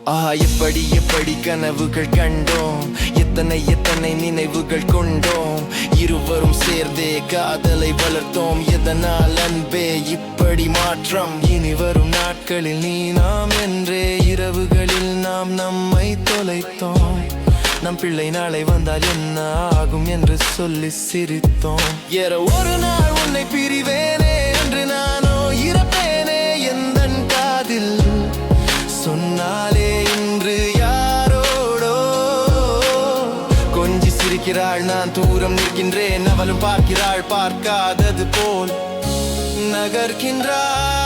எப்படி எப்படி கனவுகள் கண்டோம், எத்தனை எத்தனை நினைவுகள் கொண்டோம். இருவரும் சேர்ந்தே காதலை வளர்த்தோம். எதனால் அன்பே இப்படி மாற்றம்? இனி வரும் நாட்களில் நீ நாம் என்றே இரவுகளில் நாம் நம்மை தொலைத்தோம். நம் பிள்ளை நாளை வந்தால் என்ன ஆகும் என்று சொல்லி சிரித்தோம். ஒரு நாள் உன்னை பிரிவேனே என்று நானோ இறப்பேனே எந்தன் காதில் சொன்னாலே இன்று யாரோடோ கொஞ்சி சிரிக்கிறாள். நான் தூரம் நிற்கின்றேன், அவளும் பார்க்கிறாள் பார்க்காதது போல் நகர்கின்றாள்.